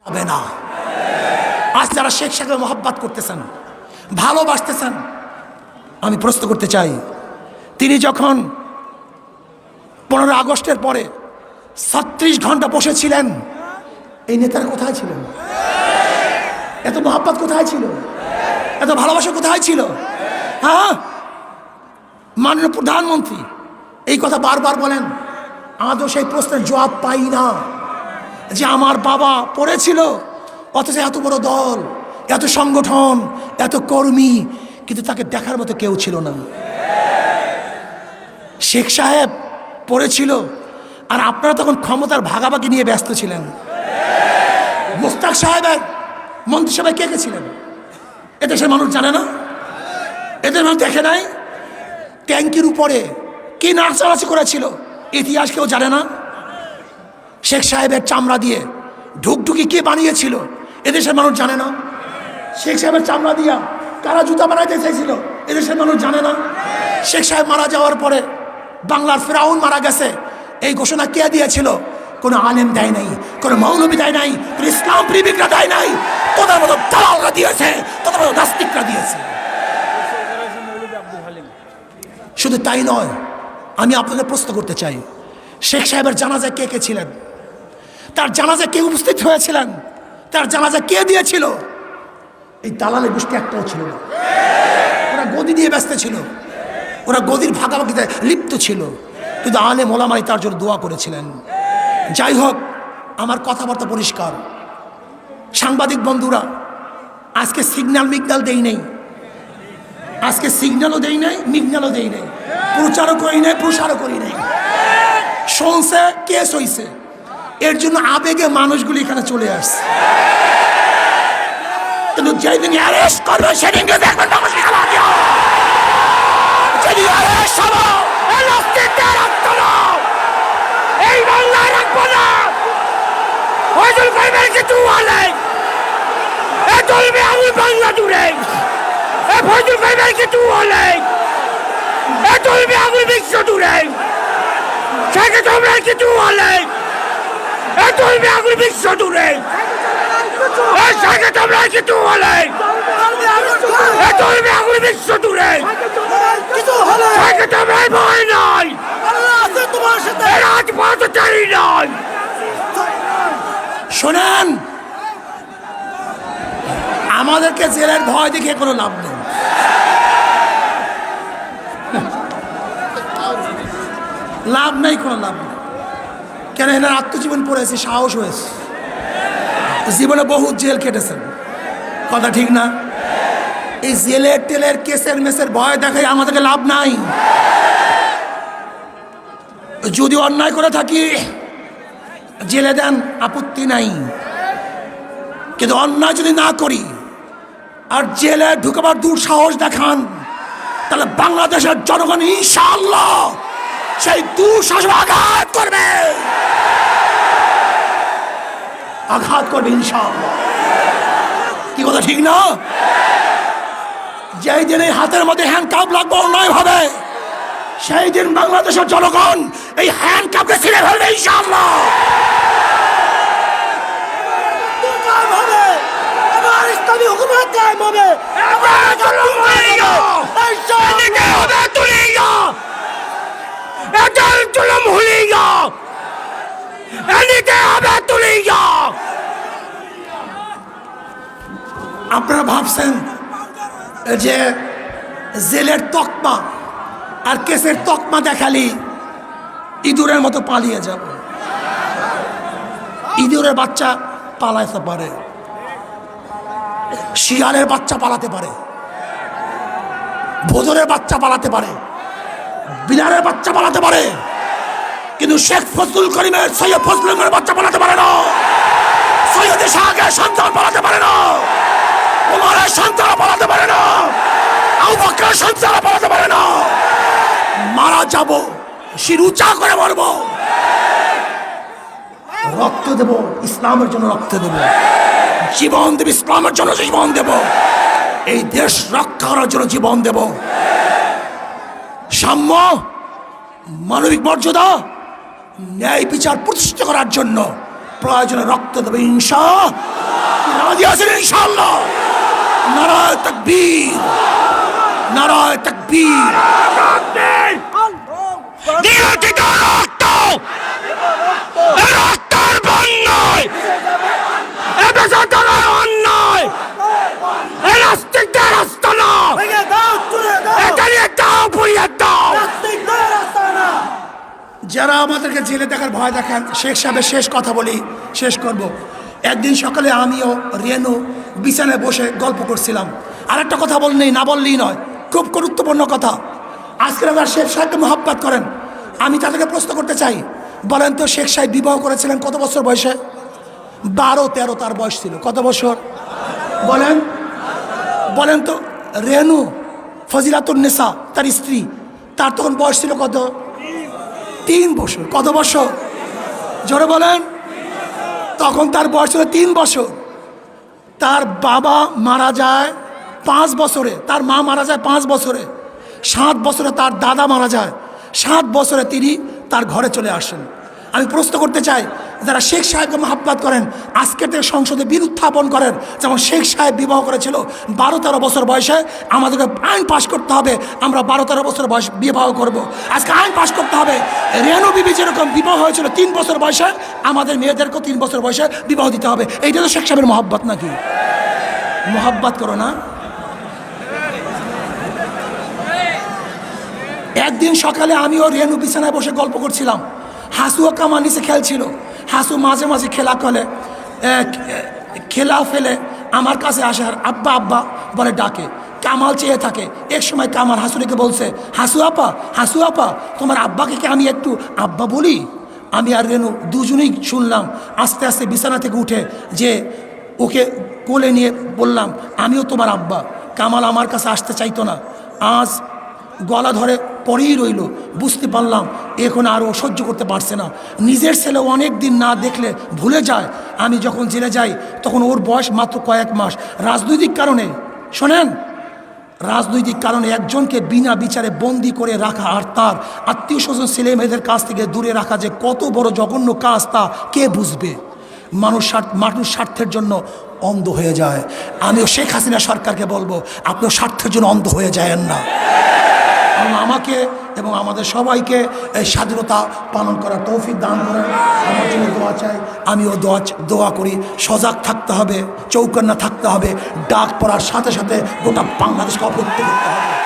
হবে না। আজ যারা শেখ সাহেবের মহব্বত করতেছেন, ভালোবাসতেছেন, আমি প্রশ্ন করতে চাই, তিনি যখন 15 আগস্টের পরে 36 ঘন্টা বসেছিলেন, এই নেতারা কোথায় ছিলেন? এত মহব্বত কোথায় ছিল? এত ভালোবাসা কোথায় ছিল? হ্যাঁ, মাননীয় প্রধানমন্ত্রী এই কথা বারবার বলেন, আজও সেই প্রশ্নের জবাব পাই না যে আমার বাবা পড়েছিল, অথচ এত বড় দল, এত সংগঠন, এত কর্মী, কিন্তু তাকে দেখার মতো কেউ ছিল না। শেখ সাহেব পড়েছিল আর আপনারা তখন ক্ষমতার ভাগাভাগি নিয়ে ব্যস্ত ছিলেন। মোস্তাক সাহেবের মন্ত্রিসভায় কে কে ছিলেন এদেশের মানুষ জানে না? এদের মানুষ দেখে নাই? ট্যাঙ্কির উপরে কি নাচানাচি করেছিল ইতিহাস কেউ জানে না? শেখ সাহেবের চামড়া দিয়ে ঢুকঢুকি কে বানিয়েছিল এদেশের মানুষ জানে না? শেখ সাহেবের চামড়া দিয়া কারা জুতা বানাইতে চাইছিল এদেশের মানুষ জানে না? শেখ সাহেব মারা যাওয়ার পরে বাংলার ফেরাউন মারা গেছে এই ঘোষণা কে দিয়েছিল? কোনো আলেম দেয় নাই, কোনো মৌলবী দেয় নাই, কোনো ইসলাম প্রেমিকরা দেয় নাই, তোদের মতো দালালরা দিয়েছে, তোদের মতো নাস্তিকরা দিয়েছে। শুধু তাই নয়, আমি আপনাদের প্রশ্ন করতে চাই, শেখ সাহেবের জানাজায় কে কে ছিলেন? তার জানাজায় কে উপস্থিত হয়েছিলেন? তার জানাজা কে দিয়েছিল? এই দালালের গোষ্ঠী একটাও ছিল না। ওরা গদি দিয়ে ব্যস্ত ছিল, ওরা গদির ভাগাভাগিতে লিপ্ত ছিল, কিন্তু আলেম ওলামাই তার জন্য দোয়া করেছিলেন। যাই হোক, আমার কথাবার্তা পরিষ্কার। সাংবাদিক বন্ধুরা, আজকে সিগন্যাল মিগনাল দেই নেই, আজকে সিগন্যালও দেই নাই, মিগনালও দেই নাই, প্রচারও করি নাই, প্রসারও করি নাই। শুনছে, কেস হইছে, এর জন্য আবেগে মানুষগুলি এখানে চলে আসছে। কিন্তু যেদিন অ্যারেস্ট করবে সেদিনকে দেখবেন এই বাংলায় রাখবো না। ফজল ভাইয়ের কিছু বলে এ চলবে আমি বাংলা জুড়ে, এ ফজল ভাইয়ের কিছু বলে এ চলবে আমি বিশ্ব জুড়ে, সেকে তোমরা কিছু বলে এ চলবে আমি বিশ্ব জুড়ে, এ সেকে তোমরা কিছু বলে এ চলবে আমি বিশ্ব জুড়ে, সেকে তোমরা ভয় নয়, রাজপথ চাই নয়। শোনেন, আমাদেরকে জেলের ভয় দেখে কোনো লাভ নেই। লাভ নেই, কোনো লাভ নেই। কেন? এনার আত্মজীবন পড়েছে, সাহস হয়েছে, জীবনে বহু জেল কেটেছেন, কথা ঠিক না? এই জেলের টেলের কেসের মেসের ভয় দেখায় আমাদেরকে লাভ নাই। যদি অন্যায় করে থাকি জেলে দেন, আপত্তি নাই, কিন্তু অন্যায় যদি না করি আর জেলে ঢুকাবার দুঃসাহস দেখান, তাহলে বাংলাদেশের জনগণ ইনশাআল্লাহ সেই দুঃসাহস আঘাত করবে, আঘাত করবে ইনশাআল্লাহ। কি কথা ঠিক না? যেই দিন এই হাতের মধ্যে হ্যান্ড কাপ লাগবে অন্যায় ভাবে, সেই দিন বাংলাদেশের জনগণ এই হ্যান্ড কাপকে ছিঁড়ে ফেলবে ইনশাআল্লাহ। ইসলামী হুকুমত কায়েম হবে, আপনারা ভাবছেন যে জেলের তকমা আর কেসের তকমা দেখালি ইঁদুরের মতো পালিয়ে যাব। ইঁদুরের বাচ্চা পালাতে পারে, শিয়ালের বাচ্চা পালাতে পারে, ভোজনের বাচ্চা পালাতে পারে, বিড়ালের বাচ্চা পালাতে পারে, কিন্তু শেখ ফজলুল করিমের, সৈয়দ ফজলুল করিমের বাচ্চা পালাতে পারে না, সৈয়দ শাহের সন্তান পালাতে পারে না, ওমরের সন্তান পালাতে পারে না, আবু বকরের সন্তান পালাতে পারে না। মারা যাব, শির উঁচা করে মরব, রক্ত দেব, ইসলামের জন্য রক্ত দেব, জীবন দেব, ইসলামের জন্য জীবন দেব, এই দেশ রক্ষা করার জন্য জীবন দেব। সাম্য, মানবিক মর্যাদা, ন্যায় বিচার প্রতিষ্ঠা করার জন্য প্রয়োজনে রক্ত দেবে ইনশাআল্লাহ। নারায়ে তাকবীর, নারায়ে তাকবীর। যারা আমাদেরকে জেলে দেখার ভয় দেখান, শেখ সাহেবের শেষ কথা বলি, শেষ করব। একদিন সকালে আমিও রেনু বিছানায় বসে গল্প করছিলাম। আর একটা কথা বললেই না বললেই নয়, খুব গুরুত্বপূর্ণ কথা। আজকে আমরা শেখ সাহেবকে মহব্বত করেন, আমি তাদেরকে প্রশ্ন করতে চাই, বলেন তো শেখ সাহেব বিবাহ করেছিলেন কত বছর বয়সে? 12-13 তার বয়স ছিল। কত বছর বলেন? বলেন তো। রেনু ফজিলাতুন্নেসা তার স্ত্রী, তার তখন বয়স ছিল কত? 3 বছর। কত বছর? জোরে বলেন। তখন তার বয়স ছিল 3 বছর। তার বাবা মারা যায় 5 বছরে, তার মা মারা যায় 5 বছরে। 7 বছরে তার দাদা মারা যায়। 7 বছরে তিনি তার ঘরে চলে আসেন। আমি প্রশ্ন করতে চাই, যারা শেখ সাহেবকে মহব্বত করেন, আজকে থেকে সংসদে বিল উত্থাপন করেন, যেমন শেখ সাহেব বিবাহ করেছিল 12-13 বছর বয়সে। আমাদেরকে আইন পাশ করতে হবে, আমরা 12-13 বছর বয়স বিবাহ করব। আজকে আইন পাশ করতে হবে, রেনু বিবি যেরকম বিবাহ হয়েছিল 3 বছর বয়সে, আমাদের মেয়েদেরকেও 3 বছর বয়সে বিবাহ দিতে হবে। এইটা তো শেখ সাহেবের মহব্বত নাকি? মহব্বত করো না? একদিন সকালে আমিও রেনু বিছানায় বসে গল্প করছিলাম। হাসুও কামার নিচে খেলছিল। হাসু মাঝে মাঝে খেলা ফেলে আমার কাছে আসে আর আব্বা আব্বা বলে ডাকে। কামাল চেয়ে থাকে। এক সময় কামাল হাসুরিকে বলছে, হাসু আপা তোমার আব্বাকে কি আমি একটু আব্বা বলি? আমি আর রেনু দুজনেই শুনলাম। আস্তে আস্তে বিছানা থেকে উঠে যে ওকে কোলে নিয়ে বললাম, আমিও তোমার আব্বা। কামাল আমার কাছে আসতে চাইতো না। আজ গলা ধরে পড়েই রইল। বুঝতে পারলাম এখন আর ও সহ্য করতে পারছে না। নিজের ছেলে অনেক দিন না দেখলে ভুলে যায়। আমি যখন জেলে যাই তখন ওর বয়স মাত্র কয়েক মাস। রাজনৈতিক কারণে, শোনেন, রাজনৈতিক কারণে একজনকে বিনা বিচারে বন্দি করে রাখা আর তার আত্মীয় স্বজন ছেলে মেয়েদের কাছ থেকে দূরে রাখা যে কত বড় জঘন্য কাজ তা কে বুঝবে? মানুষ স্বার্থের জন্য অন্ধ হয়ে যায়। আমিও শেখ হাসিনা সরকারকে বলবো, আপনিও স্বার্থের জন্য অন্ধ হয়ে যায়েন না। আমাকে এবং আমাদের সবাইকে এই স্বাধীনতা পালন করার তৌফিক দান করেন। আমার জন্য দোয়া চাই, আমিও দোয়া করি। সজাগ থাকতে হবে, চৌকান্না থাকতে হবে। ডাক পড়ার সাথে সাথে গোটা বাংলাদেশকে অবরুদ্ধ করতে হবে।